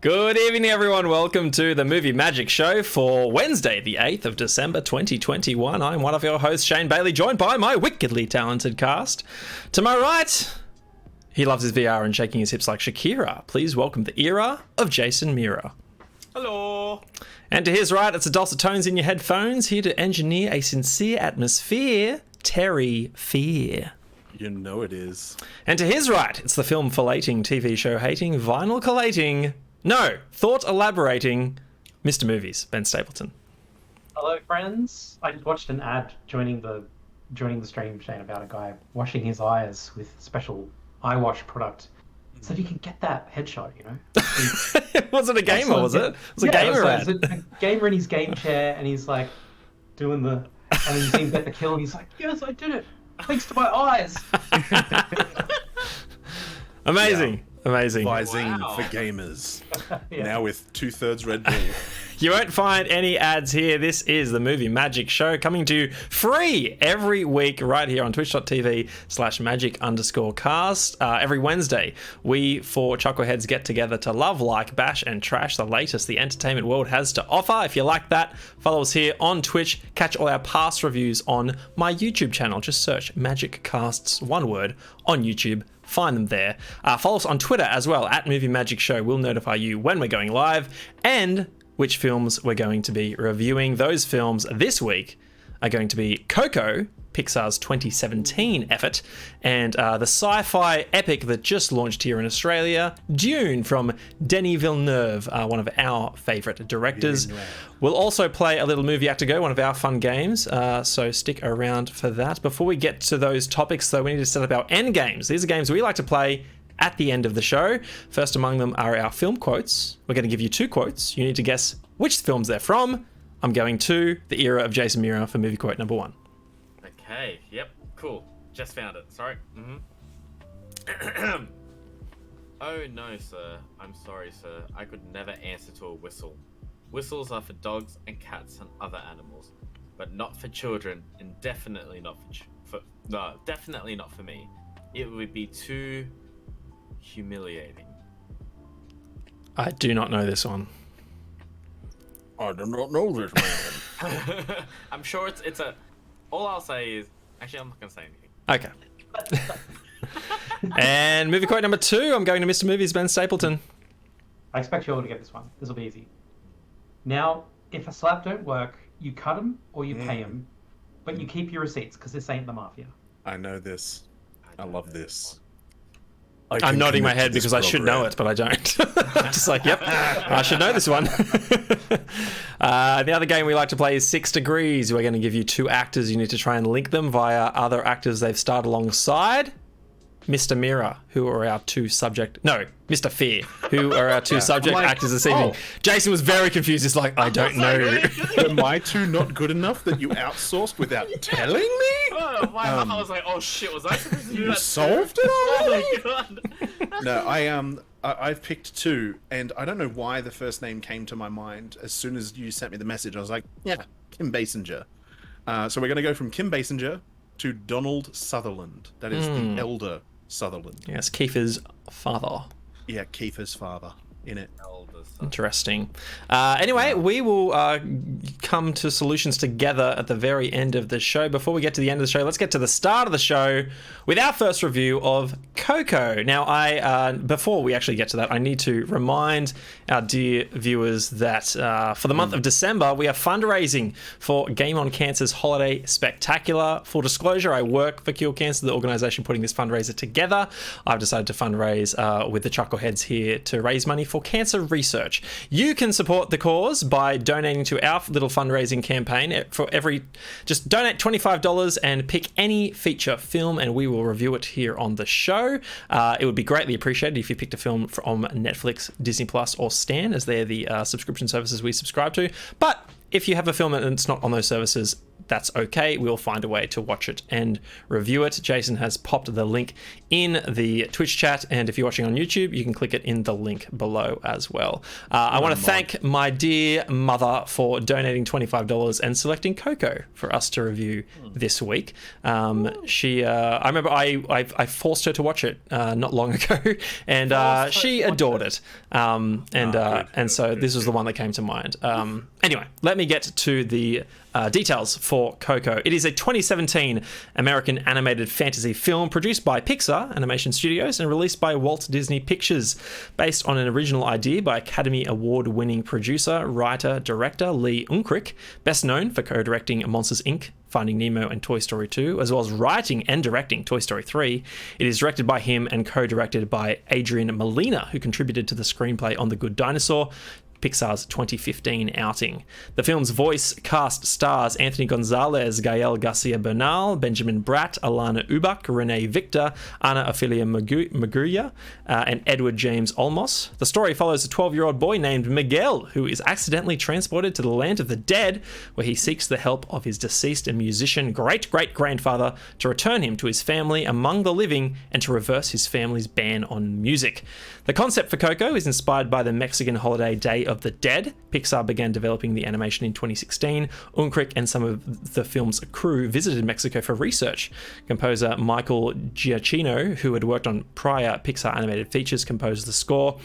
Good evening, everyone. Welcome to the Movie Magic Show for Wednesday, the 8th of December, 2021. I'm one of your hosts, Shane Bailey, joined by my wickedly talented cast. To my right, he loves his VR and shaking his hips like Shakira. Please welcome the era of Jason Mira. Hello. And to his right, it's the dulcet tones in your headphones, here to engineer a sincere atmosphere, Terry Fear. You know it is. And to his right, it's the film filleting, TV show hating, vinyl collating, thought elaborating, Mr. Movies, Ben Stapleton. Hello, friends. I just watched an ad joining the stream, Shane, about a guy washing his eyes with special eye wash product, so that you can get that headshot. You know, Was it a gamer? Was it? It was a gamer ad. It was a gamer in his game chair, and he's like doing the, and then you see him get the kill, and he's like, "Yes, I did it, thanks to my eyes." Amazing. Yeah. Amazing. Visine for gamers. Yeah. Now with 2/3 Red Bull. You won't find any ads here. This is the Movie Magic Show, coming to you free every week right here on twitch.tv/magic_cast. Every Wednesday, we four chuckleheads get together to love, like, bash, and trash the latest the entertainment world has to offer. If you like that, follow us here on Twitch. Catch all our past reviews on my YouTube channel. Just search Magic Casts, one word, on YouTube. Find them there. Follow us on Twitter as well, at Movie Magic Show. We'll notify you when we're going live and which films we're going to be reviewing. Those films this week are going to be Coco, Pixar's 2017 effort, and the sci-fi epic that just launched here in Australia, Dune, from Denis Villeneuve, one of our favourite directors. We'll also play a little Movie Actor Go, one of our fun games, so stick around for that. Before we get to those topics, though, we need to set up our end games. These are games we like to play at the end of the show. First among them are our film quotes. We're going to give you two quotes. You need to guess which films they're from. I'm going to the era of Jason Mira for movie quote number one. Okay, yep, cool. Just found it, sorry. Oh no, sir. I'm sorry, sir. I could never answer to a whistle. Whistles are for dogs and cats and other animals, but not for children, and definitely not definitely not for me. It would be too humiliating. I do not know this one. I do not know this man. I'm sure it's a... All I'll say is... Actually, I'm not going to say anything. Okay. And movie quote number two, I'm going to Mr. Movies, Ben Stapleton. I expect you all to get this one. This will be easy. Now, if a slap don't work, you cut him or you pay him, but you keep your receipts, because this ain't the mafia. I know this. I love this. I'm nodding my head because I should know it, but I don't. Just like, yep, I should know this one. The other game we like to play is 6 Degrees. We're going to give you two actors. You need to try and link them via other actors they've starred alongside. Mr. Mira, who are our two Mr. Fear, who are our two subject actors this evening. Jason was very confused. He's like, I don't know. Were my two not good enough that you outsourced without telling me? Oh, I was like, oh shit, was I supposed to do that? You solved it already? Oh my god. No, I've picked two, and I don't know why the first name came to my mind. As soon as you sent me the message, I was like, yeah, Kim Basinger. So we're going to go from Kim Basinger to Donald Sutherland. That is the elder Sutherland. Yes, Kiefer's father. Yeah, Kiefer's father in it. Interesting. Anyway, we will come to solutions together at the very end of the show. Before we get to the end of the show, let's get to the start of the show with our first review of Coco. Now, before we actually get to that, I need to remind our dear viewers that for the month of December, we are fundraising for Game on Cancer's Holiday Spectacular. Full disclosure, I work for Cure Cancer, the organisation putting this fundraiser together. I've decided to fundraise with the Chuckleheads here to raise money for cancer research. You can support the cause by donating to our little fundraising campaign. Just donate $25 and pick any feature film, and we will review it here on the show. It would be greatly appreciated if you picked a film from Netflix, Disney Plus, or Stan, as they're the subscription services we subscribe to. But if you have a film and it's not on those services, that's okay. We'll find a way to watch it and review it. Jason has popped the link in the Twitch chat, and if you're watching on YouTube, you can click it in the link below as well. I want to thank my dear mother for donating $25 and selecting Coco for us to review this week. She, I remember I forced her to watch it not long ago, and she adored it. And so this was the one that came to mind. Anyway, let me get to the details for Coco. It is a 2017 American animated fantasy film produced by Pixar Animation Studios and released by Walt Disney Pictures, based on an original idea by Academy Award-winning producer, writer, director Lee Unkrich, best known for co-directing Monsters, Inc., Finding Nemo and Toy Story 2, as well as writing and directing Toy Story 3. It is directed by him and co-directed by Adrian Molina, who contributed to the screenplay on The Good Dinosaur, Pixar's 2015 outing. The film's voice cast stars Anthony Gonzalez, Gael Garcia Bernal, Benjamin Bratt, Alana Ubach, Renee Victor, Ana Ophelia Maguria, and Edward James Olmos. The story follows a 12-year-old boy named Miguel, who is accidentally transported to the land of the dead, where he seeks the help of his deceased musician great-great-grandfather to return him to his family among the living and to reverse his family's ban on music. The concept for Coco is inspired by the Mexican holiday Day of the Dead. Pixar began developing the animation in 2016. Unkrich and some of the film's crew visited Mexico for research. Composer Michael Giacchino, who had worked on prior Pixar animated features, composed the score.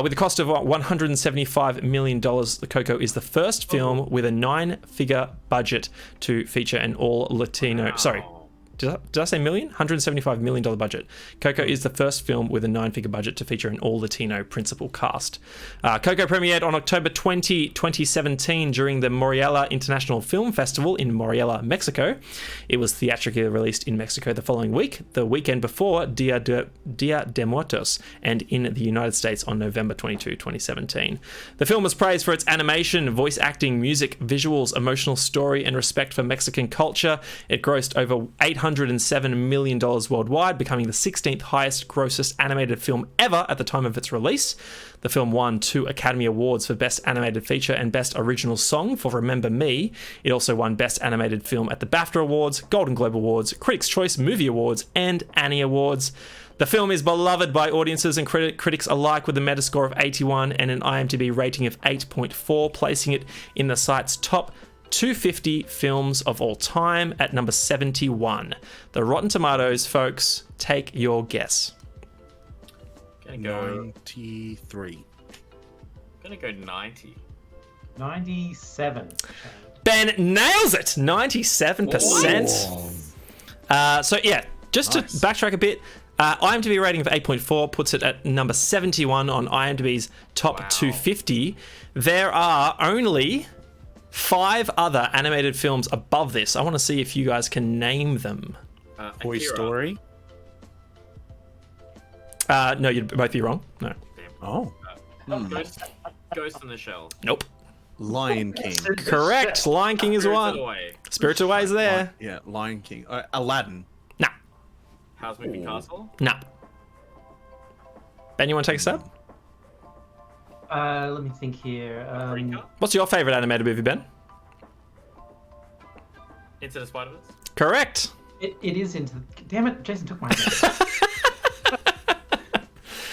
With a cost of $175 million, Coco is the first film with a 9-figure budget to feature an all-Latino... Sorry. Did I say million? $175 million budget. Coco is the first film with a 9-figure budget to feature an all-Latino principal cast. Coco premiered on October 20, 2017 during the Morelia International Film Festival in Morelia, Mexico. It was theatrically released in Mexico the following week, the weekend before Dia de Muertos, and in the United States on November 22, 2017. The film was praised for its animation, voice acting, music, visuals, emotional story, and respect for Mexican culture. It grossed over $807 million worldwide, becoming the 16th highest grossest animated film ever at the time of its release. The film won 2 Academy Awards for Best Animated Feature and Best Original Song for Remember Me. It also won Best Animated Film at the BAFTA Awards, Golden Globe Awards, Critics' Choice Movie Awards, and Annie Awards. The film is beloved by audiences and critics alike, with a Metascore of 81 and an IMDb rating of 8.4, placing it in the site's top 250 films of all time at number 71. The Rotten Tomatoes, folks, take your guess. Gonna go 93. Gonna go 90. 97. Ben nails it, 97%. So yeah, just Nice. to backtrack a bit, IMDb rating of 8.4 puts it at number 71 on IMDb's top 250. There are only 5 other animated films above this. I want to see if you guys can name them. Toy Akira. Story. No, you'd both be wrong. No. Oh. Ghost in the Shell. Nope. Lion King. Correct. Lion King is Spirited one. Away. Spirited Away is there. Yeah, Lion King. Aladdin. Nah. How's Moving Castle? Nah. Ben, you want to take a stab? Let me think here. Eureka? What's your favorite animated movie, Ben? Into the Spider-Verse? Correct. It is into. Damn it, Jason took my guess.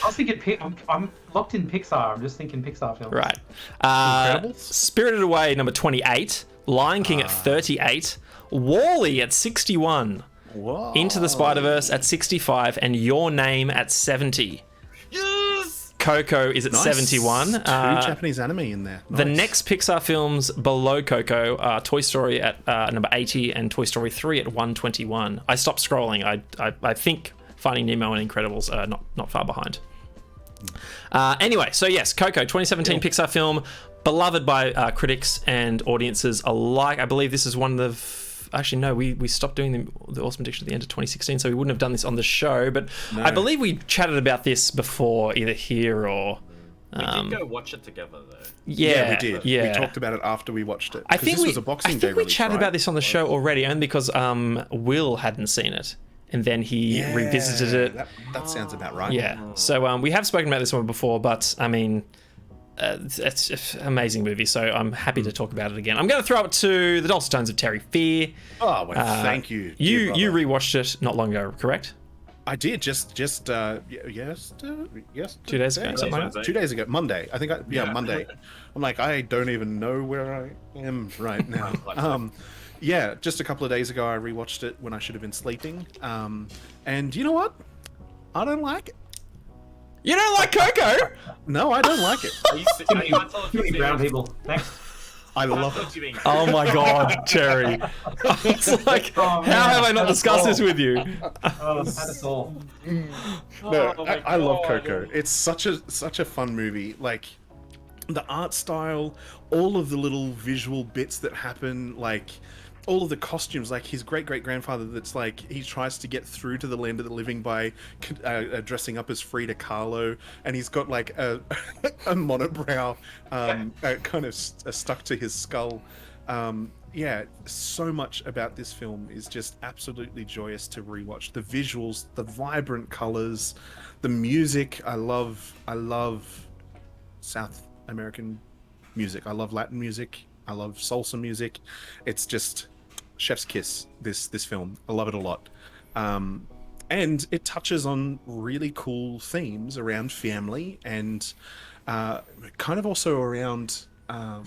I was thinking. I'm locked in Pixar. I'm just thinking Pixar films. Right. Incredibles? Spirited Away, number 28. Lion King at 38. Wall-E at 61. Whoa. Into the Spider-Verse at 65. And Your Name at 70. Yes! Coco is at Nice. 71. 2 Japanese anime in there. The Nice. next Pixar films below Coco are Toy Story at number 80 and Toy Story 3 at 121. I stopped scrolling. I think Finding Nemo and Incredibles are not far behind. Anyway, so yes, Coco, 2017 Pixar film, beloved by critics and audiences alike. I believe this is one of the... Actually, no, we stopped doing the Awesome Addiction at the end of 2016, so we wouldn't have done this on the show, but No. I believe we chatted about this before, either here or... We did go watch it together, though. Yeah, we did. Yeah. We talked about it after we watched it. I 'Cause think this we, was a Boxing I Day think we release, chatted right? about this on the show already, only because Will hadn't seen it, and then he revisited it. That sounds about right. Yeah, so we have spoken about this one before, but I mean, it's an amazing movie, so I'm happy to talk about it again. I'm going to throw it to the Dulcet Tones of Terry Fear. Oh, well, thank you. You dear brother. rewatched it not long ago, correct? I did yes, 2 days ago, something like that? 2 days ago, Monday. I think Monday. I'm like, I don't even know where I am right now. Yeah, just a couple of days ago, I rewatched it when I should have been sleeping. And you know what? I don't like it. You don't like Coco? No, I don't like it. Too many brown people. Next. I love it. Oh my god, Terry. It's like, how have I not discussed this with you? Oh, that's all. No, I love Coco. It's such a fun movie. Like, the art style, all of the little visual bits that happen, like all of the costumes, like his great-great-grandfather that's like, he tries to get through to the land of the living by dressing up as Frida Kahlo, and he's got like a monobrow kind of stuck to his skull. Yeah, so much about this film is just absolutely joyous to rewatch. The visuals, the vibrant colors, the music. I love South American music. I love Latin music. I love salsa music. It's just chef's kiss, this film. I love it a lot. And it touches on really cool themes around family and kind of also around I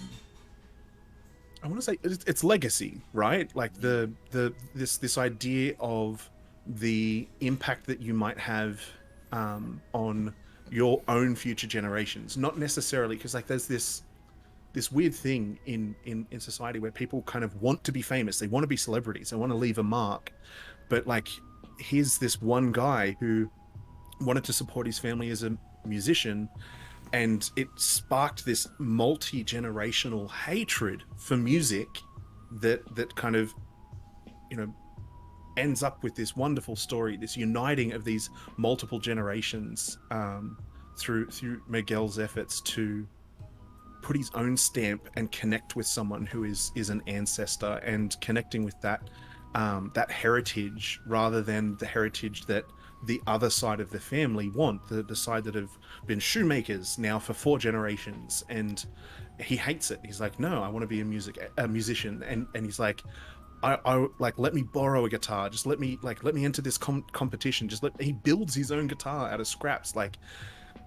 want to say it's legacy, right? Like this idea of the impact that you might have on your own future generations. Not necessarily, because like there's this weird thing in society where people kind of want to be famous, they want to be celebrities, they want to leave a mark, but like here's this one guy who wanted to support his family as a musician, and it sparked this multi-generational hatred for music that kind of, you know, ends up with this wonderful story, this uniting of these multiple generations through Miguel's efforts to put his own stamp and connect with someone who is an ancestor, and connecting with that heritage rather than the heritage that the other side of the family want, the side that have been shoemakers now for 4 generations, and he hates it. He's like, no, I want to be a musician, and he's like, I like, let me borrow a guitar, just let me enter this competition, he builds his own guitar out of scraps. Like,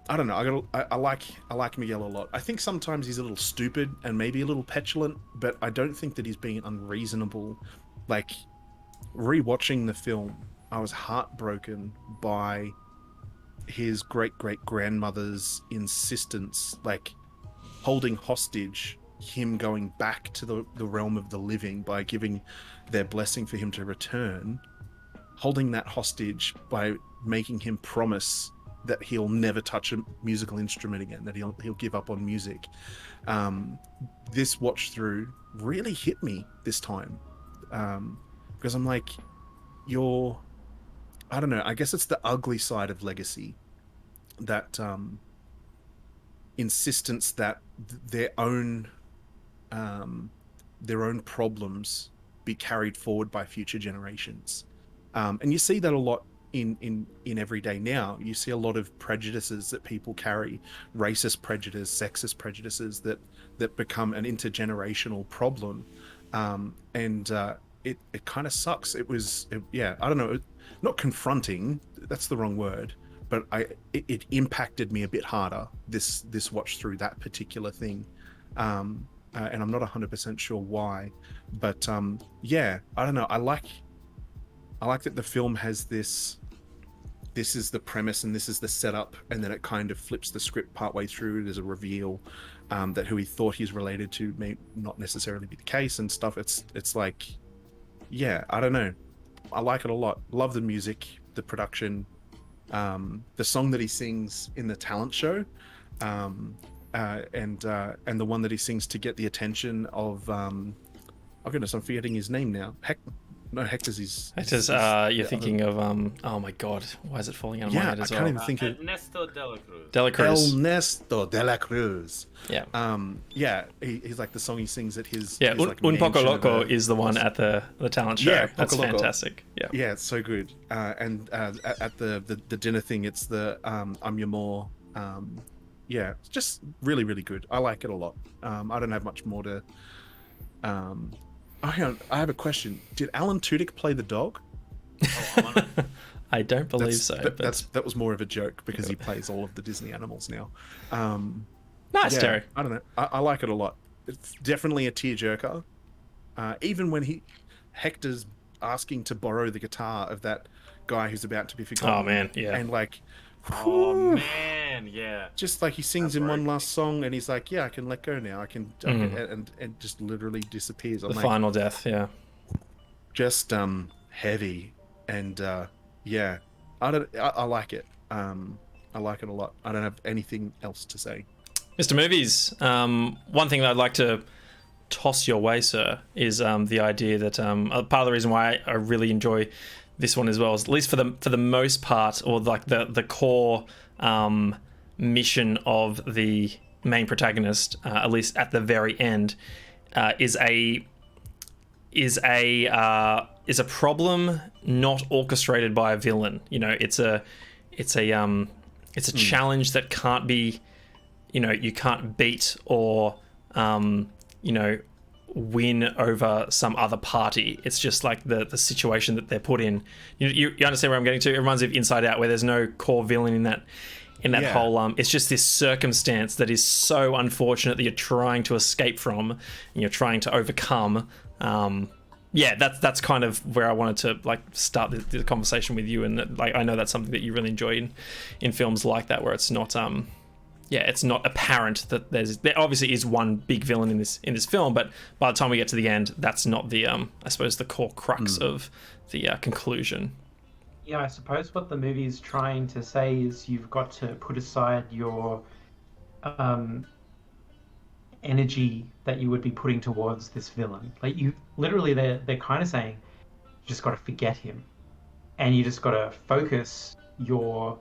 I don't know, I like Miguel a lot. I think sometimes he's a little stupid and maybe a little petulant, but I don't think that he's being unreasonable. Like, rewatching the film, I was heartbroken by his great-great-grandmother's insistence, like holding hostage him going back to the realm of the living by giving their blessing for him to return, holding that hostage by making him promise that he'll never touch a musical instrument again, that he'll give up on music. This watch through really hit me this time, because I'm like, I don't know, I guess it's the ugly side of legacy, that insistence that their own problems be carried forward by future generations. And you see that a lot in everyday now. You see a lot of prejudices that people carry, racist prejudice, sexist prejudices that become an intergenerational problem. And it kind of sucks. Yeah, I don't know, not confronting, that's the wrong word, but it impacted me a bit harder, this watch through, that particular thing. And I'm not 100% sure why, but yeah, I don't know. I like that the film has this is the premise and this is the setup, and then it kind of flips the script partway through. There's a reveal that who he thought he's related to may not necessarily be the case and stuff. It's like, yeah, I don't know. I like it a lot. Love the music, the production, the song that he sings in the talent show, and the one that he sings to get the attention of oh goodness, I'm forgetting his name now. Hector's his. You're thinking of oh my god, why is it falling out of my head as well? I can't even think of Ernesto de la Cruz. Ernesto de la Cruz. Yeah. Yeah, he's like the song he sings at his. Yeah, his, like, Un Poco mansion Loco of a- is the one at the talent show. Yeah, That's Poco Loco. fantastic. Yeah. Yeah, it's so good. And at the dinner thing, it's the I'm Your More. yeah, it's just really, really good. I like it a lot. I don't have much more to. Oh, hang on, I have a question. Did Alan Tudyk play the dog? Oh, I'm on it. I don't believe so. But That was more of a joke because he plays all of the Disney animals now. nice, Yeah, Terry. I don't know. I like it a lot. It's definitely a tearjerker. Even when Hector's asking to borrow the guitar of that guy who's about to be forgotten. Oh man, yeah. And like, Oh whew, man, yeah. just like he sings That in one broke last song, and he's like, "Yeah, I can let go now. I can," and just literally disappears. I'm The like, final death, yeah. just heavy, and yeah, I like it. I like it a lot. I don't have anything else to say. Mr. Movies, one thing that I'd like to toss your way, sir, is the idea that part of the reason why I really enjoy this one as well is, at least for the most part, or like the core mission of the main protagonist, at least at the very end, is a problem not orchestrated by a villain. You know, it's a challenge that can't be, you know, you can't beat or you know, win over some other party. It's just like the situation that they're put in. You understand where I'm getting to? It reminds me of Inside Out, where there's no core villain in that Yeah. whole it's just this circumstance that is so unfortunate that you're trying to escape from and you're trying to overcome. Yeah, that's kind of where I wanted to like start the conversation with you, and like I know that's something that you really enjoy in films like that, where it's not it's not apparent that there obviously is one big villain in this film, but by the time we get to the end, that's not the I suppose the core crux of the conclusion. Yeah, I suppose what the movie's trying to say is you've got to put aside your energy that you would be putting towards this villain. Like, you literally, they're kind of saying you just got to forget him, and you just got to focus your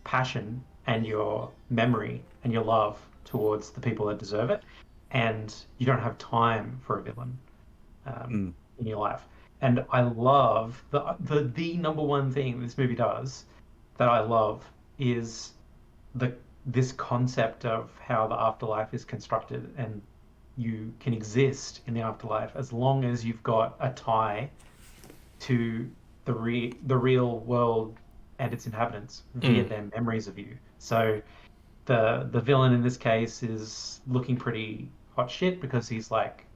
passion and your memory and your love towards the people that deserve it, and you don't have time for a villain in your life. And I love the number one thing this movie does that I love is this concept of how the afterlife is constructed, and you can exist in the afterlife as long as you've got a tie to the real world and its inhabitants via their memories of you. So the villain in this case is looking pretty hot shit because he's like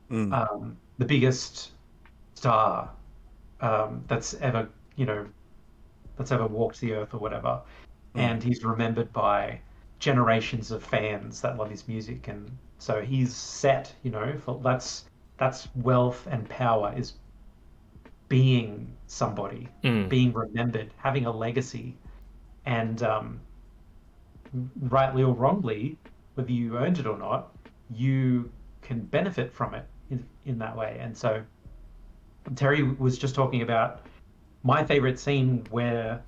the biggest star that's ever walked the earth or whatever, and he's remembered by generations of fans that love his music, and so he's set, for that's wealth and power, is being somebody, being remembered, having a legacy, and rightly or wrongly, whether you earned it or not, you can benefit from it in that way. And so Terry was just talking about my favorite scene where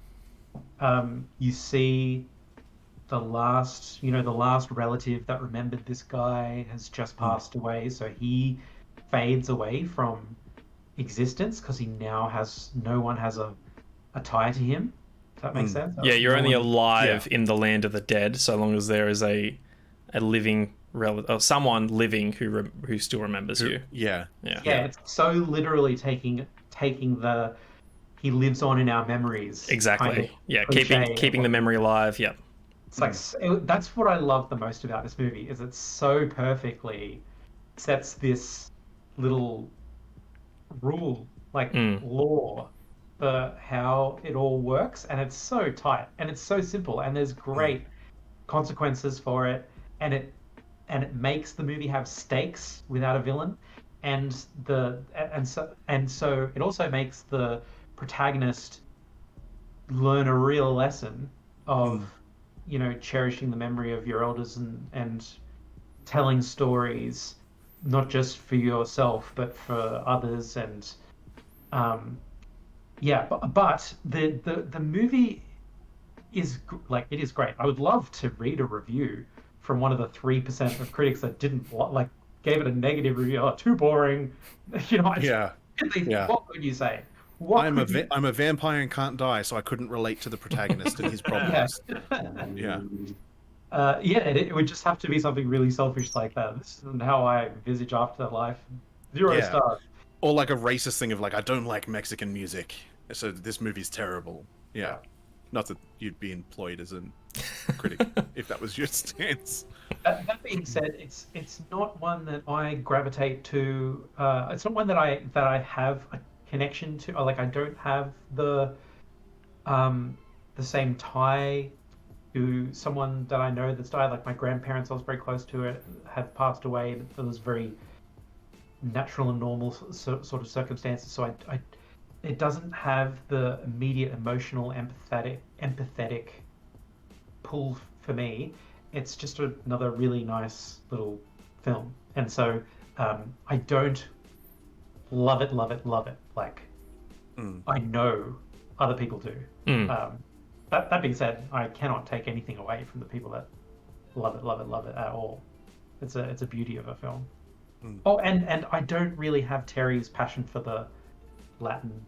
you see the last relative that remembered this guy has just passed away, so he fades away from existence because he now no one has a tie to him. Does that make sense? Yeah, you're only alive in the land of the dead so long as there is a living relative, or someone living who still remembers you. Yeah, it's so literally taking the he lives on in our memories. Exactly. Kind of keeping the memory alive. Yeah. It's like that's what I love the most about this movie, is it so perfectly sets this little rule, like law, for how it all works, and it's so tight and it's so simple, and there's great consequences for it, and it makes the movie have stakes without a villain, and so it also makes the protagonist learn a real lesson of cherishing the memory of your elders and telling stories not just for yourself but for others. And but the movie is it is great. I would love to read a review from one of the 3% of critics that didn't gave it a negative review. Oh, too boring. What could you say? I'm a vampire and can't die, so I couldn't relate to the protagonist and his problems. Yeah, it would just have to be something really selfish like that. This isn't how I envisage afterlife. Zero Yeah. stars. Or like a racist thing of like, I don't like Mexican music, so this movie's terrible. Yeah. Yeah. Not that you'd be employed as a critic if that was your stance. That being said, it's not one that I gravitate to. It's not one that I have a connection to. Or like I don't have the same tie to someone that I know that's died. Like my grandparents, I was very close to it, have passed away. It was very natural and normal sort of circumstances. So it doesn't have the immediate emotional, empathetic pull for me. It's just another really nice little film, and so I don't love it, love it, love it. Like I know other people do. That being said, I cannot take anything away from the people that love it, love it, love it at all. It's a beauty of a film. Oh, and I don't really have Terry's passion for the Latin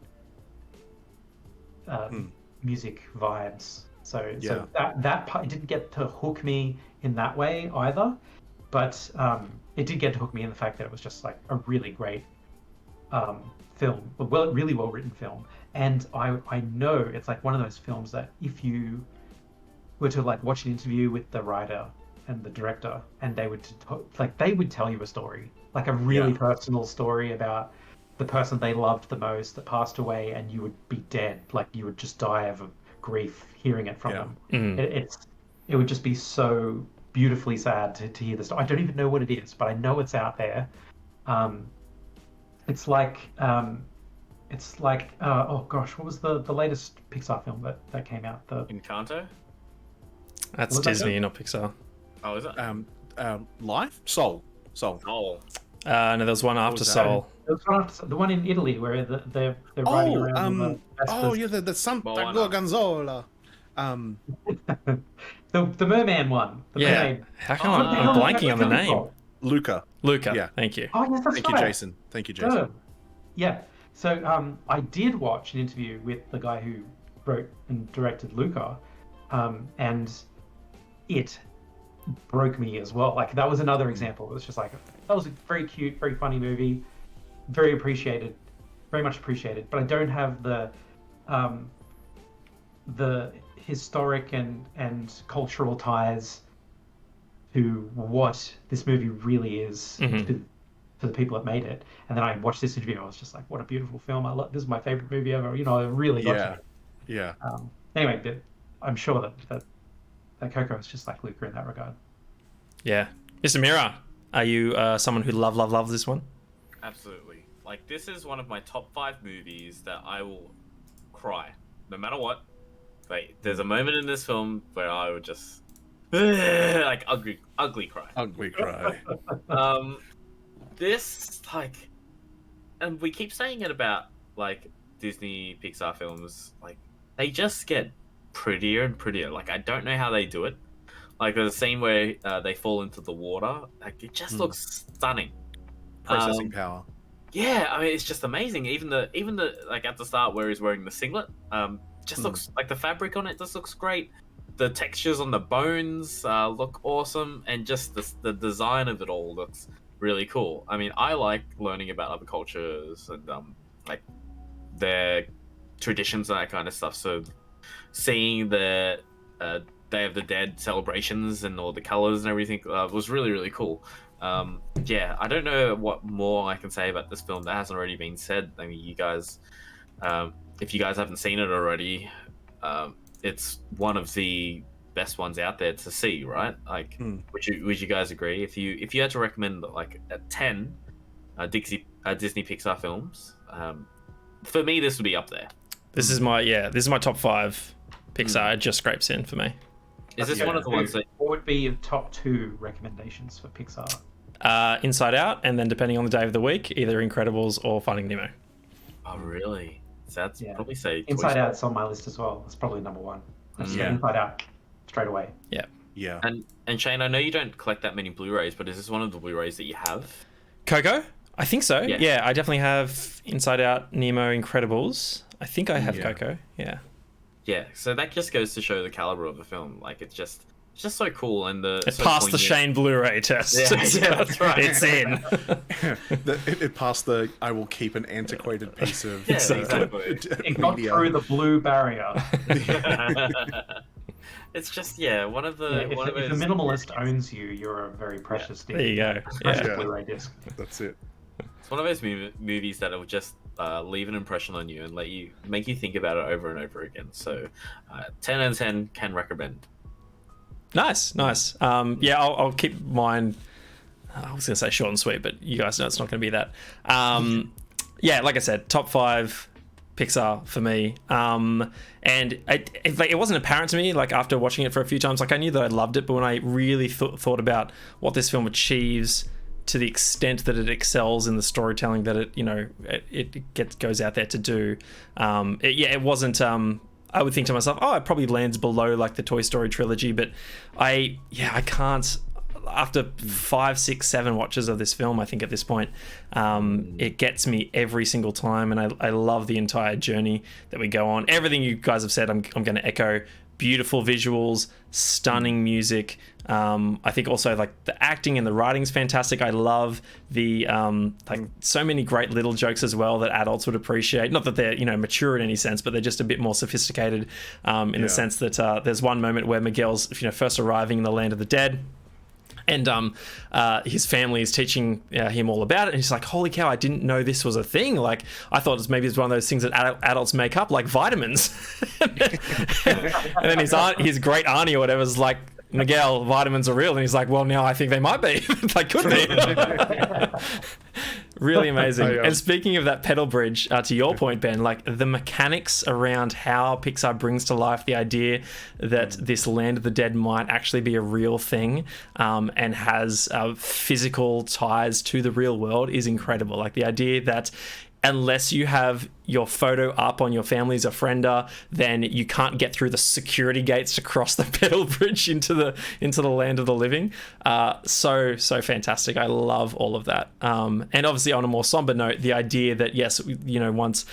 music vibes. So that part, it didn't get to hook me in that way either, but it did get to hook me in the fact that it was just like a really great film, really well written film. And I know it's like one of those films that if you were to like watch an interview with the writer and the director, and they would tell you a story, like a really personal story about the person they loved the most that passed away, and you would be dead, like you would just die of grief hearing it from them. It would just be so beautifully sad to hear the story. I don't even know what it is, but I know it's out there. It's like oh gosh, what was the latest Pixar film that came out? Encanto? That's Disney, not Pixar. Oh, is it? Life? Soul. Oh. No, there was one after Soul. There was one after, the one in Italy where they're riding around. The Santa Moana. Gorgonzola. The merman one. Mermaid. How come I'm blanking on the name? Luca. Luca. Thank you. Oh, yes, that's Thank you, Jason. Thank you, Jason. Good. Yeah. So I did watch an interview with the guy who wrote and directed Luca, and it broke me as well. Like that was another example. It was just like that was a very cute, very funny movie, very much appreciated. But I don't have the historic and cultural ties to what this movie really is to the people that made it. And then I watched this interview. I was just like, what a beautiful film! This is my favorite movie ever. You know, it really got to me. Yeah. Anyway, I'm sure that Coco is just like Luca in that regard. Yeah. Mr. Mira, are you someone who loves this one? Absolutely. Like, this is one of my top 5 movies that I will cry, no matter what. Like, there's a moment in this film where I would just, like, ugly cry. Ugly cry. This, like, and we keep saying it about, like, Disney Pixar films, like, they just get prettier and prettier. Like, I don't know how they do it. Like, there's a scene where they fall into the water. Like, it just looks stunning. Processing power. Yeah, I mean, it's just amazing. Even the like at the start where he's wearing the singlet, just looks like the fabric on it just looks great. The textures on the bones look awesome, and just the design of it all looks really cool. I mean, I like learning about other cultures and like their traditions and that kind of stuff. So seeing the Day of the Dead celebrations and all the colors and everything was really, really cool. Yeah, I don't know what more I can say about this film that hasn't already been said. I mean, you guys, if you guys haven't seen it already, it's one of the best ones out there to see, right? Like, would you guys agree? If you had to recommend like 10 Disney Pixar films, for me this would be up there. This is my top 5 Pixar. It just scrapes in for me. Is this one of the ones that... What would be your top 2 recommendations for Pixar? Inside Out, and then depending on the day of the week, either Incredibles or Finding Nemo. Oh, really? So that's probably say Inside Out's on my list as well. It's probably number 1. Inside Out, straight away. Yeah. And Shane, I know you don't collect that many Blu-rays, but is this one of the Blu-rays that you have? Coco? I think so. Yeah. Yeah, I definitely have Inside Out, Nemo, Incredibles. I think I have Coco. Yeah. Yeah, so that just goes to show the caliber of the film. Like, it's just just so cool and It so passed the poignant. Shane Blu-ray test. Yeah, that's right. It's in. It passed the I will keep an antiquated piece of Yeah, exactly. It got through the blue barrier. It's just one of the Yeah, one of if a those. minimalist owns you, you're a very precious thing. There you go. Precious Yeah. Blu-ray disc. That's it. It's one of those movies that will just leave an impression on you and make you think about it over and over again. So, 10 out of 10 can recommend. Nice. Yeah, I'll keep mine. I was going to say short and sweet, but you guys know it's not going to be that. Yeah, like I said, top 5 Pixar for me. And it wasn't apparent to me, like after watching it for a few times, like I knew that I loved it, but when I really thought about what this film achieves to the extent that it excels in the storytelling that it goes out there to do, it wasn't. I would think to myself, oh, it probably lands below like the Toy Story trilogy, but I can't. After 5, 6, 7 watches of this film, I think at this point, it gets me every single time, and I love the entire journey that we go on. Everything you guys have said, I'm going to echo. Beautiful visuals, stunning music. I think also like the acting and the writing's fantastic. I love the so many great little jokes as well that adults would appreciate. Not that they're mature in any sense, but they're just a bit more sophisticated in the sense that there's one moment where Miguel's first arriving in the land of the dead. And his family is teaching him all about it, and he's like, "Holy cow! I didn't know this was a thing. Like, I thought it's one of those things that adults make up, like vitamins." And then his great auntie or whatever is like, "Miguel, vitamins are real," and he's like, "Well, now I think they might be. They could be." Really amazing. And speaking of that pedal bridge, to your point, Ben, like the mechanics around how Pixar brings to life the idea that this land of the dead might actually be a real thing, and has physical ties to the real world is incredible. Like the idea that unless you have your photo up on your family's offrenda, then you can't get through the security gates to cross the pedal bridge into the land of the living. So fantastic. I love all of that. And obviously on a more somber note, the idea that yes, once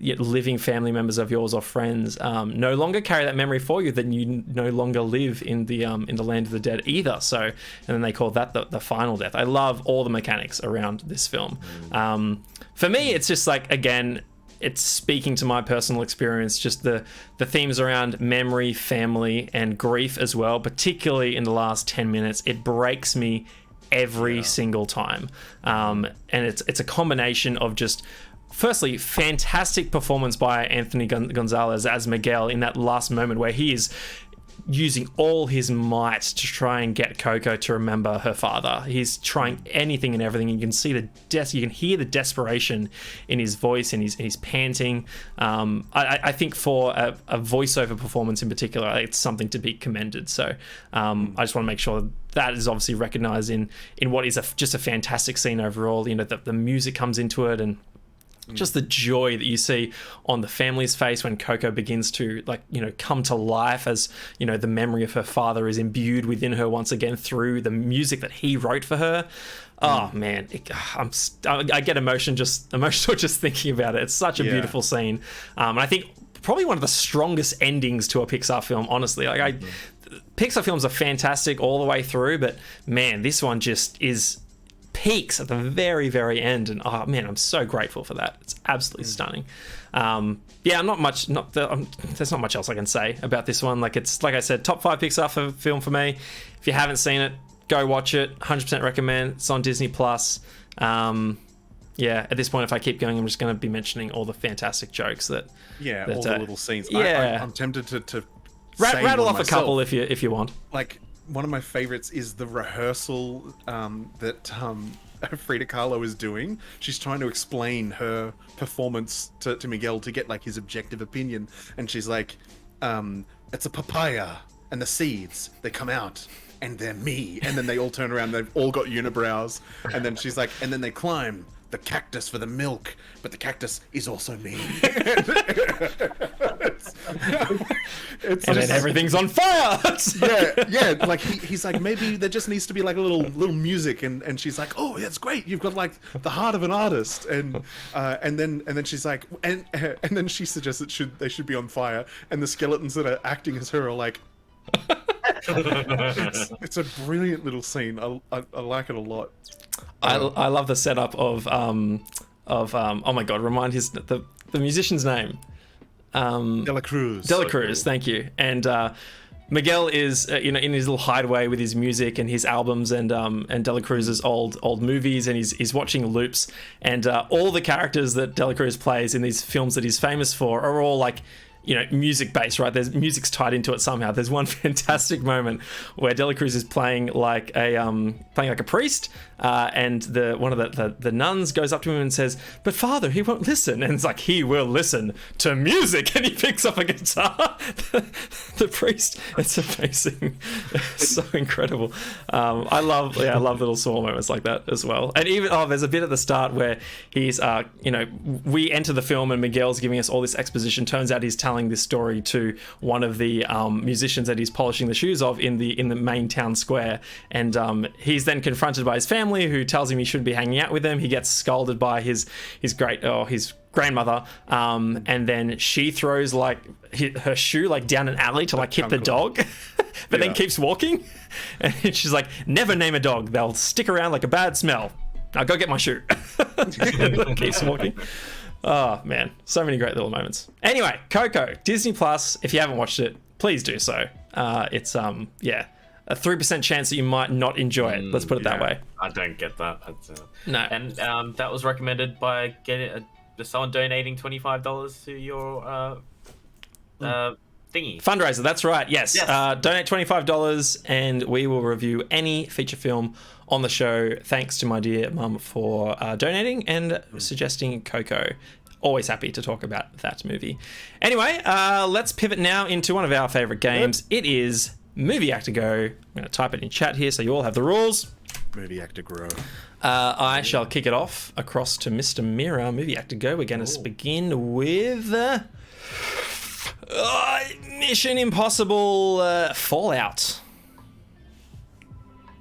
living family members of yours or friends no longer carry that memory for you, then you no longer live in the land of the dead either. So, and then they call that the final death. I love all the mechanics around this film. For me, it's just like, again, it's speaking to my personal experience, just the themes around memory, family, and grief as well, particularly in the last 10 minutes. It breaks me every single time. And it's a combination of just, firstly, fantastic performance by Anthony Gonzalez as Miguel in that last moment where he is using all his might to try and get Coco to remember her father. He's trying anything and everything. You can see you can hear the desperation in his voice, and he's panting. I think for a voiceover performance in particular, it's something to be commended. So I just want to make sure that is obviously recognized in what is just a fantastic scene overall. The music comes into it, and just the joy that you see on the family's face when Coco begins to come to life as the memory of her father is imbued within her once again through the music that he wrote for her. Oh man, I get emotional just thinking about it. It's such a beautiful scene, and I think probably one of the strongest endings to a Pixar film. Honestly, Pixar films are fantastic all the way through, but man, this one just peaks at the very, very end, and oh man, I'm so grateful for that. It's absolutely stunning. There's not much else I can say about this one. Like I said, top 5 Pixar film for me. If you haven't seen it, go watch it. 100% recommend. It's on Disney Plus. At this point, if I keep going, I'm just going to be mentioning all the fantastic jokes that all the little scenes. I'm tempted to rattle off a couple if you want. Like, one of my favorites is the rehearsal that Frida Kahlo is doing. She's trying to explain her performance to Miguel to get like his objective opinion, and she's like, it's a papaya, and the seeds, they come out and they're me, and then they all turn around, they've all got unibrows, and then she's like, and then they climb the cactus for the milk, but the cactus is also me. It's and then everything's on fire. Like he's like, maybe there just needs to be like a little music, and she's like, oh, that's great, you've got like the heart of an artist, and then she's like, and then she suggests they should be on fire, and the skeletons that are acting as her are like, It's a brilliant little scene. I like it a lot. I love the setup of oh my god, remind the musician's name. Dela Cruz. Dela Cruz, thank you. And Miguel is in his little hideaway with his music and his albums and Dela Cruz's old movies, and he's watching loops, and all the characters that Dela Cruz plays in these films that he's famous for are all like, music based, right? There's music's tied into it somehow. There's one fantastic moment where Dela Cruz is playing like a priest, and one of the nuns goes up to him and says, "But Father, he won't listen." And it's like, he will listen to music, and he picks up a guitar. The priest, it's amazing. It's so incredible. I love little small moments like that as well. And even there's a bit at the start where he's we enter the film and Miguel's giving us all this exposition. Turns out he's telling this story to one of the musicians that he's polishing the shoes of in the main town square, and he's then confronted by his family, who tells him he shouldn't be hanging out with them. He gets scolded by his grandmother, and then she throws like her shoe like down an alley to like hit the dog, but then keeps walking, and she's like, "Never name a dog; they'll stick around like a bad smell. Now go get my shoe." Keeps walking. Oh man, so many great little moments. Anyway, Coco, Disney Plus. If you haven't watched it, please do so. It's a 3% chance that you might not enjoy it. Let's put it that way. I don't get that. No. And that was recommended by someone donating $25 to your thingy. Fundraiser, that's right. Yes. Donate $25 and we will review any feature film on the show. Thanks to my dear mum for donating and suggesting Coco. Always happy to talk about that movie. Anyway, let's pivot now into one of our favorite games. It is Movie Actor Go. I'm going to type it in chat here so you all have the rules. Movie Actor Grow. I shall kick it off across to Mr. Mira. Movie Actor Go. We're going to begin with Mission Impossible Fallout.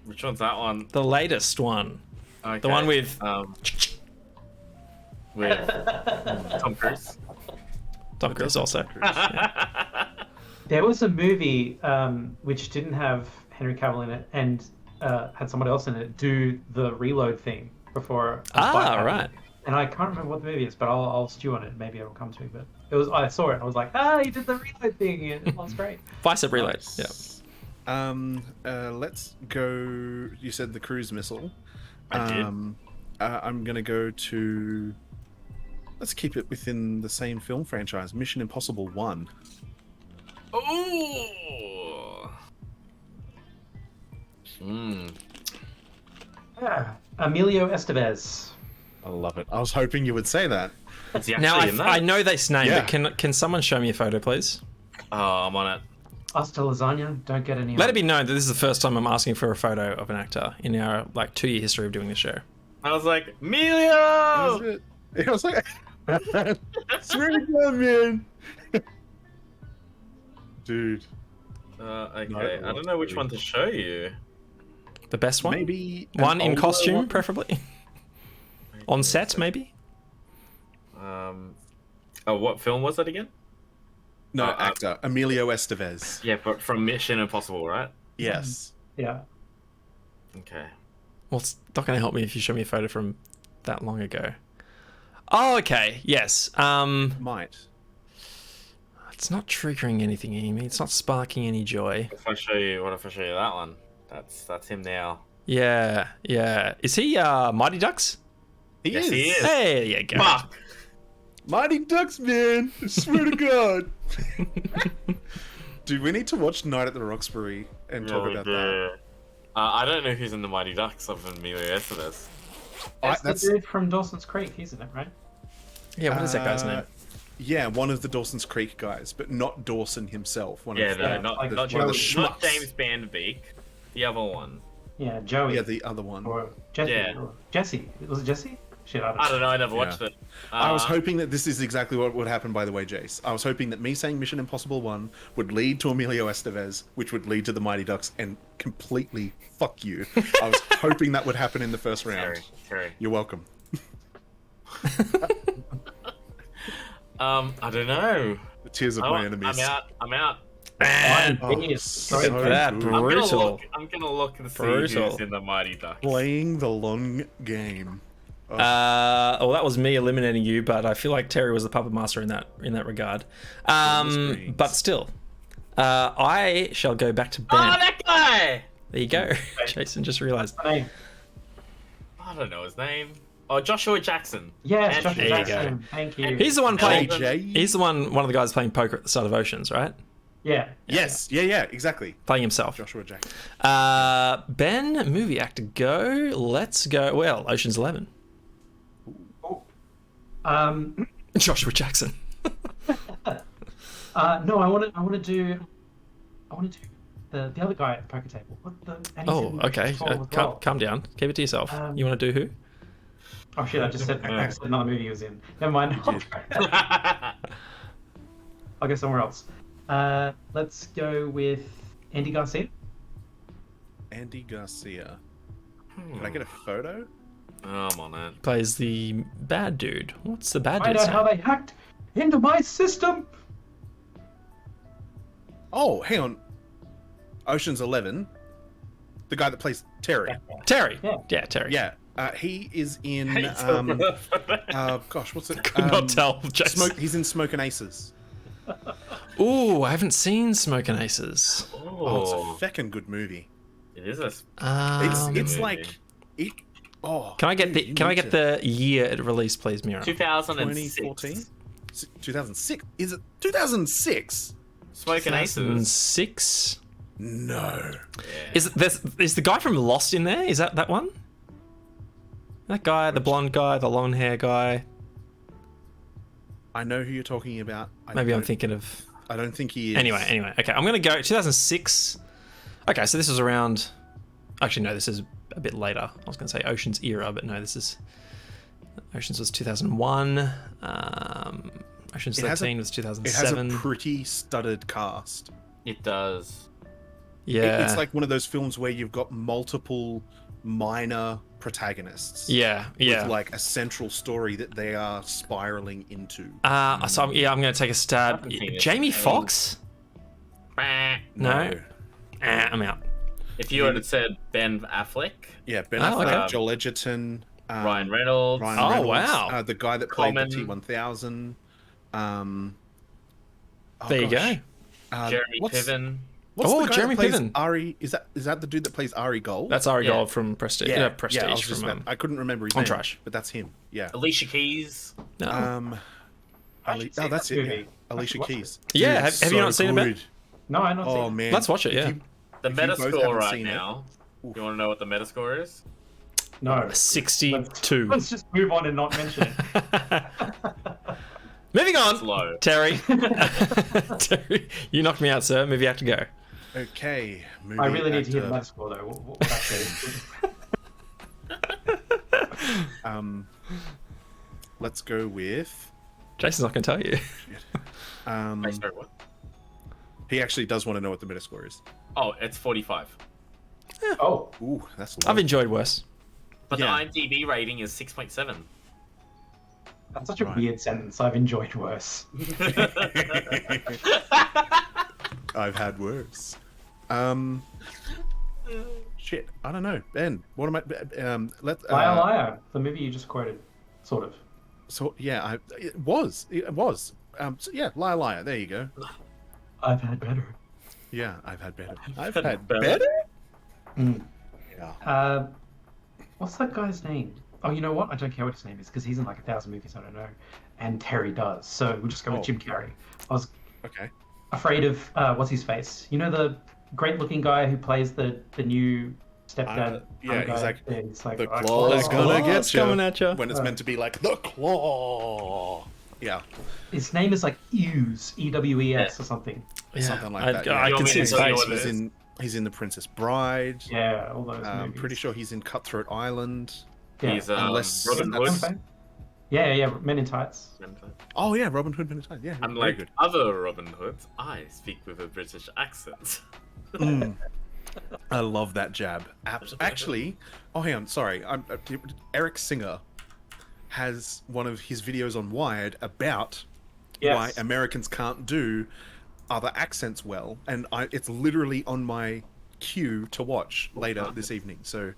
Which one's that one? The latest one. Okay. The one with Tom Cruise. Tom Cruise also. There was a movie which didn't have Henry Cavill in it and had someone else in it do the reload thing before. Right. And I can't remember what the movie is, but I'll stew on it. Maybe it'll come to me. But I saw it. I was like, he did the reload thing. And it was great. Bicep reload. Nice. Yeah. Let's go. You said the cruise missile. I did. I'm gonna go to. Let's keep it within the same film franchise. Mission Impossible 1. Ooh. Emilio Estevez. I love it. I was hoping you would say that. Is he Now, actually in that? I know this name, Yeah. but can someone show me a photo, please? Oh, I'm on it. Hasta lasagna. Don't get any. Let it be known that this is the first time I'm asking for a photo of an actor in our 2-year history of doing this show. I was like, Emilio! Is it? I was like, swear to God, man. Dude. Okay, No, I don't know which one to show you. The best one? Maybe One an in older costume, one? preferably. On set, maybe? What film was that again? No, actor. Emilio Estevez. Yeah, but from Mission Impossible, right? Yes. Yeah. Okay. Well, it's not going to help me if you show me a photo from that long ago. Oh, okay. Yes. Might. It's not triggering anything in me. It's not sparking any joy. If I show you that one? That's him now. Yeah. Is he Mighty Ducks? Yes, he is. Hey, there you go. Fuck. Mighty Ducks, man. I swear to God. Dude, we need to watch Night at the Roxbury and talk about that. I don't know who's in the Mighty Ducks other than Emilio Estevez. That's the dude from Dawson's Creek, isn't it? Right? Yeah, what is that guy's name? Yeah, one of the Dawson's Creek guys, but not Dawson himself. Not like one of the Joey. Not schmucks. James Bandbeak. The other one. Yeah, Joey. Yeah, the other one. Or Jesse. Yeah. Or Jesse. Was it Jesse? Shit, I don't know. I never watched it. I was hoping that this is exactly what would happen, by the way, Jace. I was hoping that me saying Mission Impossible 1 would lead to Emilio Estevez, which would lead to the Mighty Ducks, and completely fuck you. I was hoping that would happen in the first round. Terry. You're welcome. I don't know. The tears of my enemies. I'm out. Flying Oh, V is so straight Look at that, good. brutal. I'm gonna look and see Brutal. who's in the Mighty Ducks. Playing the long game. Well, that was me eliminating you, but I feel like Terry was the puppet master in that regard. screens. But still, I shall go back to Ben. Oh, that guy! There you go. Jason just realised. My name. I don't know his name. Oh, Joshua Jackson. Yes, And- Joshua There you Jackson. Thank you. He's the one playing. AJ? He's the one of the guys playing poker at the start of Oceans, right? Yeah. Yes, yeah, exactly. Playing himself. Joshua Jackson. Ben, movie actor, go. Let's go. Well, Ocean's 11. Joshua Jackson. No, I want to do the other guy at the poker table. What the? and he's Oh, in okay. Control as well. Calm down. Keep it to yourself. You want to do who? Oh shit! I just said another movie he was in. Never mind. I'll go somewhere else. Let's go with Andy Garcia. Andy Garcia. Can I get a photo? Oh, I'm on it. Plays the bad dude. What's the bad Find dude's out how name? they hacked into my system. Oh, hang on. Ocean's 11. The guy that plays Terry. Terry. Yeah. Yeah, Terry. Yeah. He is in. Gosh, what's it? Could not tell. Jason. He's in Smoke and Aces. Ooh, I haven't seen Smoking Aces. Oh, it's a feckin' good movie. It is a. It's movie. like it. Oh. Can I get dude, the you Can I need get to- the year it released, please, Mira? 2006. 2014? 2006? Is it 2006? Smoking Aces. 2006. No. Is the guy from Lost in there? Is that one? That guy, the blonde guy, the long hair guy. I know who you're talking about. Maybe I'm thinking of. I don't think he is. Anyway. Okay, I'm gonna go 2006. Okay, so this was around. Actually, no, this is a bit later. I was gonna say Ocean's era, but no, this is. Ocean's was 2001. Ocean's 13 was It has 2007. a pretty studded cast. It does. Yeah. It's like one of those films where you've got multiple minor protagonists. Yeah. With like a central story that they are spiraling into. So I'm gonna take a stab. haven't seen it. Jamie Foxx? No. I'm out. If you had said Ben Affleck, Yeah, Ben Oh, Affleck, okay. Joel Edgerton, Ryan Reynolds, Ryan Oh, Reynolds, wow. the guy that played Common. the T-1000. There you go. Jeremy Piven. What's Oh, the guy Jeremy that plays Piven. Ari? Is that the dude that plays Ari Gold? That's Ari Yeah. Gold from Prestige. yeah, Prestige I was just from. about- I couldn't remember his Entourage. name, but that's him. Yeah. Alicia Keys. No. I should see That's that it. movie. Yeah. Alicia Watch Keys. Yeah, Dude, have you not seen it, Ben? good. No, I'm not. Oh seen man, Let's watch it. If Yeah. you- The if you both Metascore haven't right seen it- now. You want to know what the Metascore is? it. No. 62. Let's just move on and not mention it. Moving on. It's low. Terry. Terry, you knocked me out, sir. Movie have to go. Okay. I really need to hear the actor. Metascore though. What that is. Let's go with. Jason's not going to tell you. Wait, sorry, what? He actually does want to know what the Metascore is. Oh, it's 45. Oh, Ooh, that's low. I've enjoyed worse. But Yeah. the IMDb rating is 6.7. that's such a Right. weird sentence. I've enjoyed worse. I've had worse. Shit, I don't know. Ben, what am I? Liar, liar. The movie you just quoted, sort of. So yeah, it was. So, yeah, liar, liar. There you go. I've had better. Yeah, I've had better. I've had had better. better. Mm. Yeah. What's that guy's name? Oh, you know what? I don't care what his name is because he's in like 1,000 movies I don't know, and Terry does. So we'll just go with Oh. Jim Carrey. I was Okay. afraid of what's his face? You know the great-looking guy who plays the new stepdad. Yeah, guy? he's like, Yeah, it's like the oh, claw's oh. gonna Claw's get you. coming at ya. When it's meant to be like the claw. Yeah. His name is like Ews, E-W-E-S or something. Something like that, yeah. I You can want see me his to tell you face. what it is? He's in The Princess Bride. Yeah, all those I'm movies. pretty sure he's in Cutthroat Island. Yeah. He's Unless Robin that's- Hood. Yeah, Men in Tights. Oh yeah, Robin Hood. Yeah, very Unlike good. other Robin Hoods, I speak with a British accent. Mm. I love that jab. Actually, oh, hang on, sorry. Eric Singer has one of his videos on Wired about Yes. why Americans can't do other accents well, and it's literally on my queue to watch later this evening. So,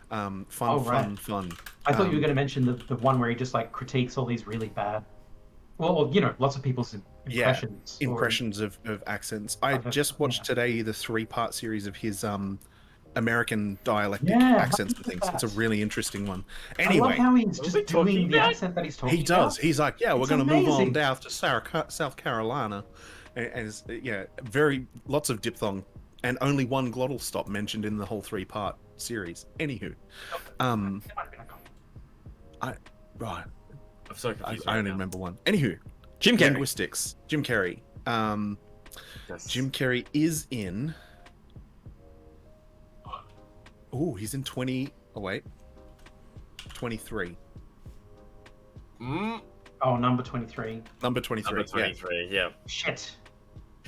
fun. I thought you were going to mention the one where he just like critiques all these really bad. Well, you know, lots of people's impressions. Impressions of accents. I just watched today the 3-part series of his American dialectic accents and things. It's a really interesting one. Anyway, I love how he's just doing the accent that he's talking he does. about. He's like, yeah, we're going to move on down to South Carolina, and lots of diphthong, and only one glottal stop mentioned in the whole 3-part series. Anywho, I'm so confused I only remember one. Anywho, Jim Carrey. Linguistics. Jim Carrey. Yes. Jim Carrey is in. Oh, he's in 20. Oh wait, 23. Oh, number 23. Number 23. Number 23. Yeah. Shit.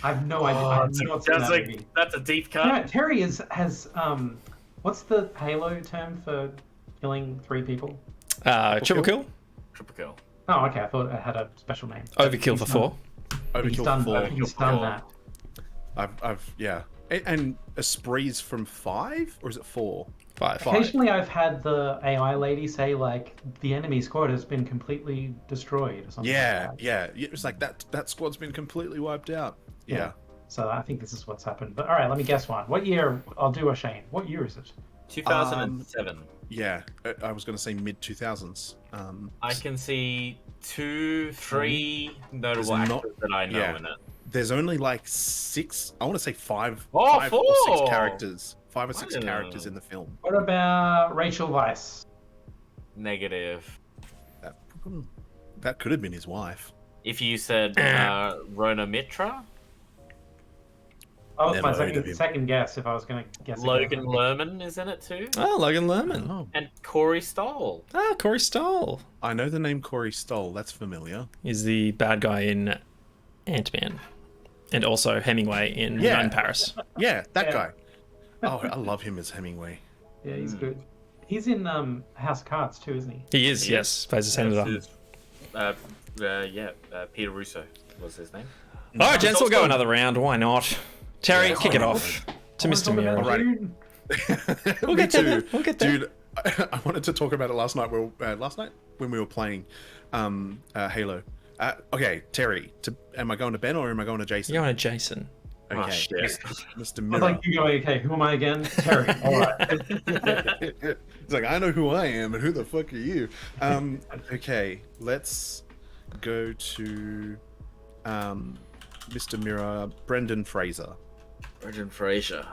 I have no idea. I have not seen that movie. That's a deep cut. You know, Terry has what's the Halo term for killing 3 people? Triple kill? Triple kill. Oh, okay. I thought it had a special name. Overkill for 4. Overkill for 4. He's done that. I've yeah. And a spree's from 5 or is it 4? 5. Occasionally, I've had the AI lady say like the enemy squad has been completely destroyed or something. Yeah, like that. yeah. It was like that squad's been completely wiped out. Yeah. So I think this is what's happened. But all right, let me guess one. What year? I'll do a Shane. What year is it? 2007. Yeah. I was going to say mid 2000s. I can see 2, 3 notable actors that I know in it. There's only like 6. I want to say 5 Oh, 5 or 6 4. characters. 5 or 6 characters in the film. What about Rachel Weisz? Negative. That could have been his wife. If you said Rona Mitra, Oh, it's my Never heard of him. second guess. If I was going to guess. Logan again. Lerman is in it too, Oh, Logan Lerman. Oh. and Corey Stoll. Ah, Corey Stoll. I know the name Corey Stoll. That's familiar. He's the bad guy in Ant-Man. And also Hemingway in Yeah. in Paris. Yeah, that Yeah. guy. Oh, I love him as Hemingway. Yeah, he's good. He's in House of Cards too, isn't he? He is, yes. Plays the senator. Peter Russo was his name. All right, gents, we'll go another round. Why not? Terry, kick it off to Mr. Miro. Alright. We'll Me get there, too. man. We'll get there. Dude, I wanted to talk about it last night. When we were playing Halo. Okay, Terry. Am I going to Ben or am I going to Jason? You're going to Jason. Okay, Oh, shit. Mr. I Mirror. was like, you going, okay, who am I again? Terry. All right. It's like, I know who I am, and who the fuck are you? Okay, let's go to Mr. Mirror, Brendan Fraser. Brendan Fraser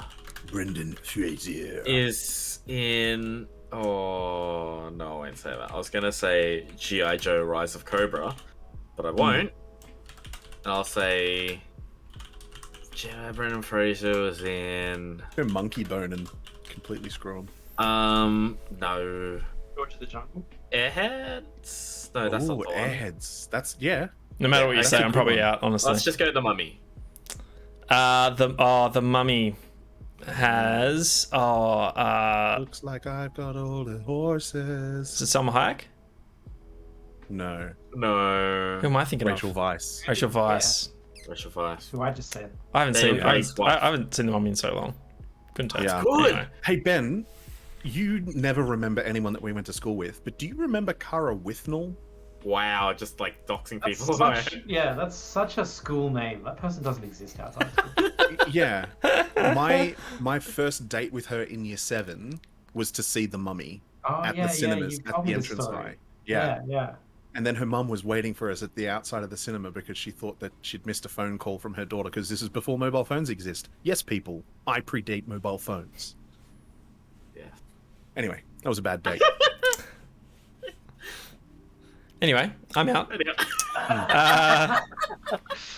Brendan Fraser. is in. Oh no, I won't say that. I was gonna say G.I. Joe: Rise of Cobra, but I won't. And I'll say Brendan Fraser was in. Go Monkey Bone and completely screw him. No. George of the Jungle. Airheads? No, that's not the one. Airheads. That's yeah. No matter what you That's say, a I'm good probably one. out, honestly. Let's just go with the Mummy. The Mummy has... Looks like I've got all the horses. is it Selma Hayek? No, No. Who am I thinking Rachel of? Weisz. Rachel Weisz. Rachel Weisz. Who I just said. I haven't David seen Weisz' wife. I haven't seen the Mummy in so long. Couldn't tell you. Yeah. Good. Anyway. Hey Ben, you never remember anyone that we went to school with, but do you remember Cara Withnell? Wow, just like doxing That's people. that's such a school name. That person doesn't exist outside of school. Yeah. My first date with her in year 7 was to see The Mummy Oh, at yeah, the cinemas you at told the me this entrance story. high. Yeah. Yeah. And then her mum was waiting for us at the outside of the cinema because she thought that she'd missed a phone call from her daughter because this is before mobile phones exist. Yes, people, I predate mobile phones. Yeah. Anyway, that was a bad date. Anyway, I'm out.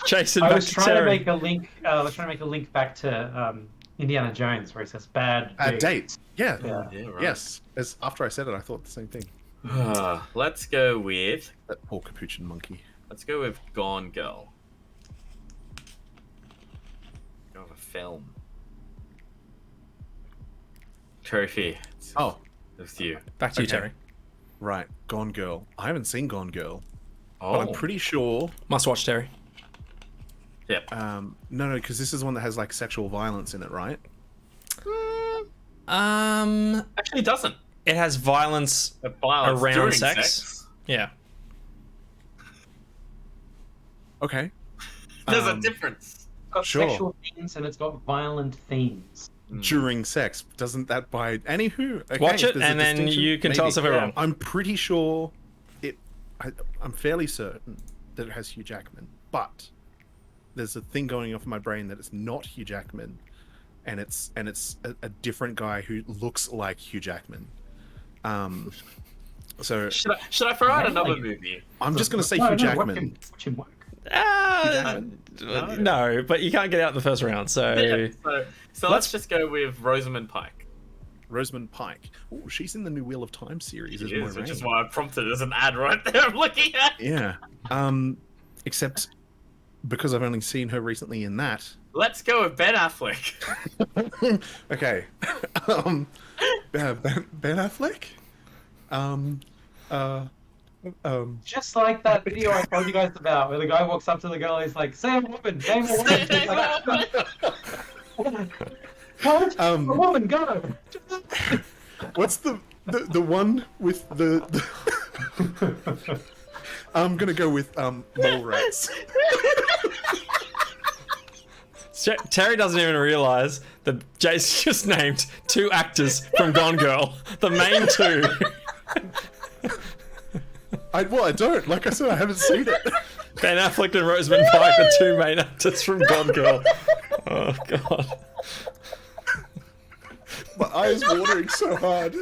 Jason, I back was to trying to Terry. make a link. I was trying to make a link back to Indiana Jones, where it says bad Date. Yeah. Yeah. Yeah, right. Yes. As after I said it, I thought the same thing. Let's go with That poor capuchin monkey. Gone Girl. Go with a film. Trophy. Oh, It's you. Back to you, Okay. Terry. right. Gone Girl. I haven't seen Gone Girl, Oh, but I'm pretty sure. Must watch, Terry. Yep. No, because this is one that has like sexual violence in it, right? Actually, it doesn't. It has violence The violence around during sex. Yeah. Okay. There's a difference. It's got Sure. sexual themes and it's got violent themes. During sex, doesn't that by anywho? Okay, Watch it, there's a and then distinction? you can tell Maybe. us if we're wrong. I'm pretty sure I'm fairly certain that it has Hugh Jackman, but there's a thing going off in my brain that it's not Hugh Jackman, and it's a different guy who looks like Hugh Jackman. So Should I throw out another Really? movie? I'm just gonna say No, Hugh no, Jackman. watch him work. No, but you can't get out in the first round, so... Yeah, so let's just go with Rosamund Pike. Rosamund Pike. Oh, she's in the new Wheel of Time series. It Is is, my which is range. why I prompted as an ad right there. I'm looking at. Yeah. Except because I've only seen her recently in that. Let's go with Ben Affleck. Okay. Ben Affleck. Just like that video I told you guys about, where the guy walks up to the girl, he's like, "Say a woman, name a woman." She's like, "What? A woman, go." What's the one with the I'm gonna go with mole rats. Terry doesn't even realize that Jace just named 2 actors from Gone Girl. The main 2. I don't. Like I said, I haven't seen it. Ben Affleck and Rosamund Pike, the 2 main actors from Gone Girl. Oh, God. My eyes watering so hard.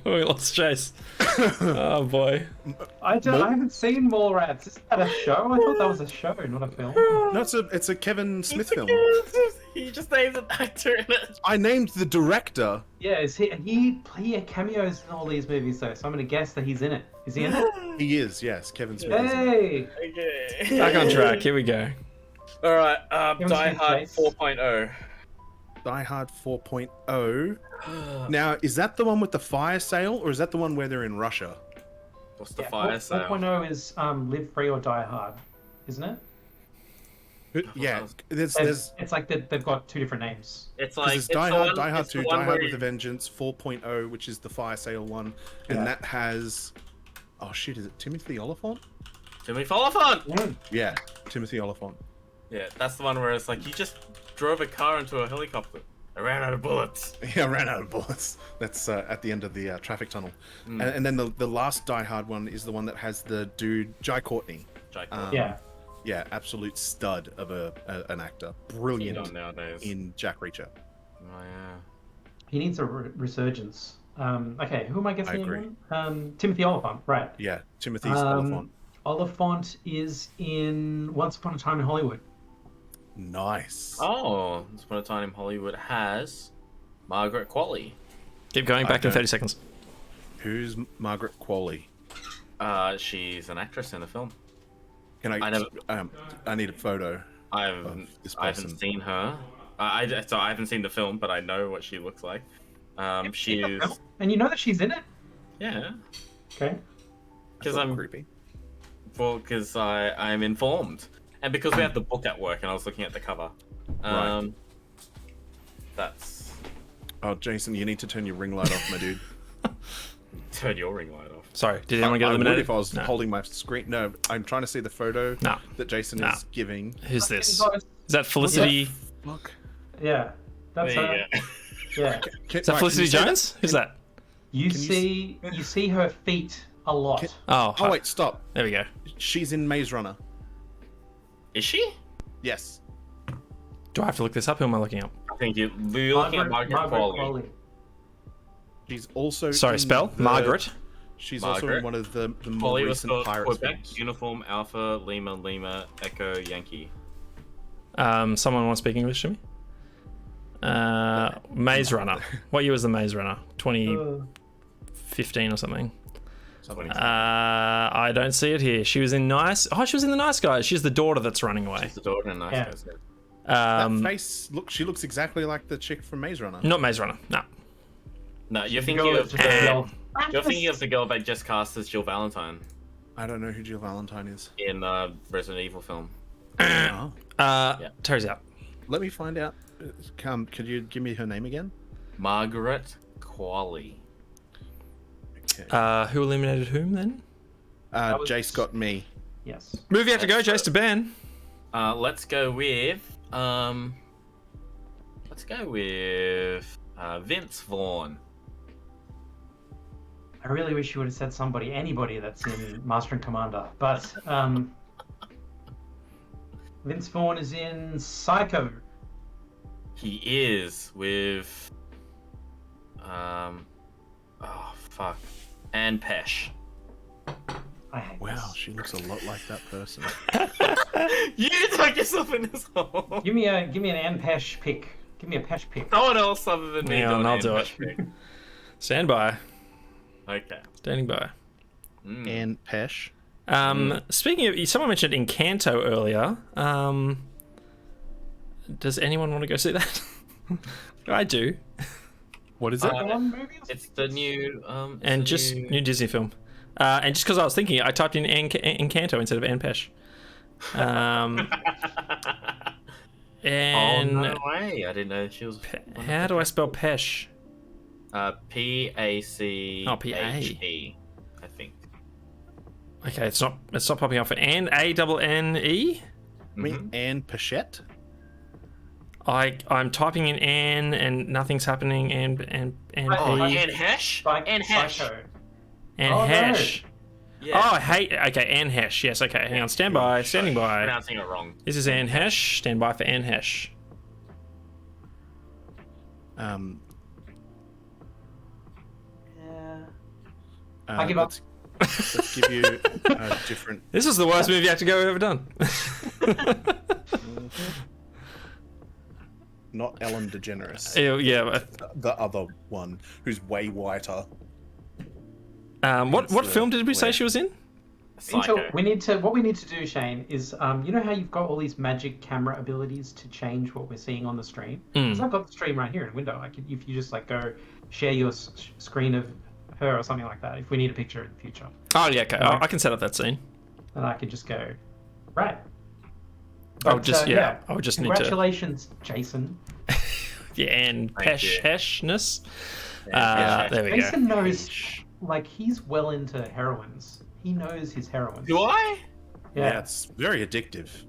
We lost Jace. Oh, boy. I haven't seen Mallrats. Is that a show? I thought that was a show, not a film. No, it's a Kevin Smith film. He just named an actor in it. I named the director. Yeah, he cameos in all these movies though, so I'm gonna guess that he's in it. Is he in it? He is, yes. Kevin Smith is in it. Hey! Okay. Back on track. Here we go. All right. Kevin Die Smith Hard face. 4.0. Die Hard 4.0. Now, is that the one with the fire sale, or is that the one where they're in Russia? What's the Yeah, fire sale? 4.0 is Live Free or Die Hard, isn't it? Yeah, there's It's like they've got 2 different names. It's 'cause like it's Die Hard, Die Hard it's the 2, one Die Hard where with a Vengeance 4.0, which is the fire sale one, and Yeah. that has, oh shit, is it Timothy Oliphant? Jimmy Oliphant. Yeah, Timothy Oliphant. Yeah, that's the one where it's like you just drove a car into a helicopter. I ran out of bullets. Yeah, I ran out of bullets. That's at the end of the traffic tunnel, and then the last Die Hard one is the one that has the dude Jai Courtney. Jack, Yeah. Yeah, absolute stud of an actor, you brilliant don't nowadays. in Jack Reacher. Oh yeah. He needs a resurgence. Okay, who am I guessing? I agree. Again? Timothy Oliphant, right. Yeah, Timothy Oliphant. Oliphant is in Once Upon a Time in Hollywood. Nice. Oh, Once Upon a Time in Hollywood has Margaret Qualley. Keep going. Back in Okay. 30 seconds. Who's Margaret Qualley? She's an actress in the film. Can I? I never- I need a photo. I this haven't person. seen her. So I haven't seen the film, but I know what she looks like. She's And you know that she's in it? yeah, Okay. because That's I'm creepy. because I'm informed, and because we have the book at work, and I was looking at the cover. Right. That's Oh, Jason, you need to turn your ring light off, my dude. turn your ring light off. Sorry, did anyone get I would eliminated? if I was No. holding my screen. No, I'm trying to see the photo No. that Jason No. is giving. Who's this? Is Is that Felicity? Fuck. Yeah. That's There her. you go. Yeah. Is that Felicity Jones? Who's that? You Can you see her feet a lot. Can- Oh, Oh wait, stop. there we go. She's in Maze Runner. Is she? Yes. Do I have to look this up? Who am I looking up? I think you're looking at Margaret Qualley. She's also. Sorry, in spell the- Margaret. She's also Margaret. in one of the more Qualley was recent spelled Pirates Quebec, films. Uniform Alpha Lima Echo Yankee. Someone want to speak English to me? Maze Runner. What year was the Maze Runner? 2015 or something. I don't see it here. She was in Nice. Oh, she was in the Nice Guys. She's the daughter that's running away. She's the daughter in Nice Yeah. Guys. That face, look, she looks exactly like the chick from Maze Runner. Not Maze Runner. No. No, you're The thinking girl of that's just yelled, you're thinking of the girl they just cast as Jill Valentine. I don't know who Jill Valentine is. in Resident Evil film. Oh. Terry's out. Let me find out. Could you give me her name again? Margaret Qualley. Okay. Who eliminated whom then? was- Jace got me. Yes. Movie have to go, Jace to Ben. Let's go with Vince Vaughn. I really wish you would have said anybody that's in Master and Commander, but Vince Vaughn is in Psycho. He is with oh fuck, Anne Pesh. I hate Wow, this. she looks a lot like that person. You dug yourself in this hole. Give me an Anne Pesh pick. Give me a Pesh pick. No one else other than me. Hang on, got I'll Anne do it. Pesh pick. Stand by. Okay. Standing by. Anne Pesh. Speaking of, someone mentioned Encanto earlier. Does anyone want to go see that? I do. What is it? It's the new And just new Disney film. And just because I was thinking, I typed in Encanto instead of Anne Pesh. And oh no way! I didn't know she was. how do I spell Pesh? P-A-C-H-E. Oh, P-A. I think. Okay, it's not popping up for Anne. A-double-N-E? I mean, Anne Pechette? I'm typing in Anne and nothing's happening. Anne Oh, P. Anne Hesh. Anne Hesh. Psycho. Anne Oh, no. Hesh. Yeah. Oh, I hate. Okay, Anne Hesh. Yes, okay. Hang on. Stand by. Standing by. Pronouncing it wrong. This is Anne Hesh. Stand by for Anne Hesh. I give up. Let's give you a different. This is the worst movie actor go we've ever done. Not Ellen DeGeneres. Yeah. The other one, who's way whiter. What film did we say she was in? Psycho. What we need to do, Shane, is you know how you've got all these magic camera abilities to change what we're seeing on the stream? Because I've got the stream right here in a window. If you just go share your screen of her or something like that, if we need a picture in the future. Oh yeah, okay. I can set up that scene. And I could just go, right. I would just need to. Congratulations, Jason. Yeah, and Thank you. Peshness. Yeah. There we go. Jason knows, he's well into heroines. He knows his heroines. Do I? Yeah. It's very addictive.